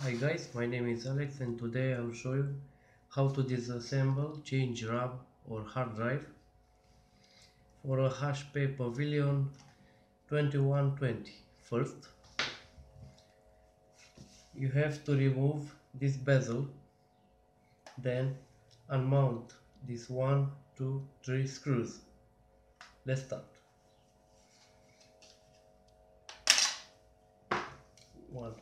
Hi guys, my name is Alex and today I will show you how to disassemble, change RAM or hard drive for a HP Pavilion 2120. First, you have to remove this bezel, then unmount these 1, 2, 3 screws. Let's start. 1,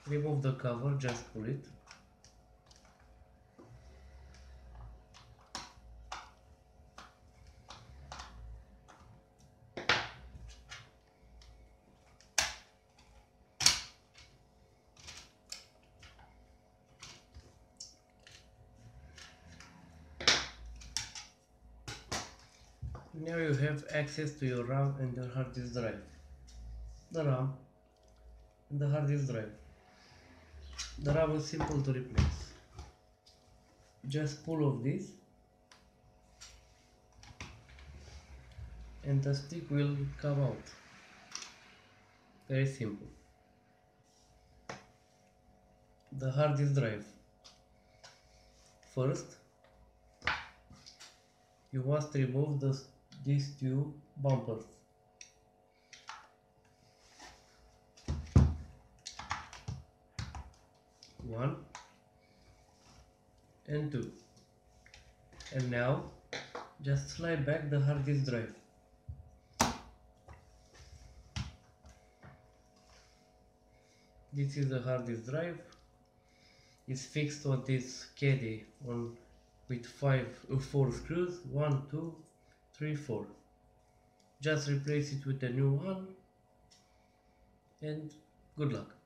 remove the cover, just pull it. Now you have access to your RAM and your hard disk drive. The RAM and the hard disk drive. The RAM is simple to replace. Just pull off this and the stick will come out. Very simple. The hard disk drive. First, you must remove these two bumpers. One and two. And now just slide back the hard disk drive. This is the hard disk drive. It's fixed on this caddy with 4 screws. 1, 2, 3, 4. Just replace it with a new one and good luck.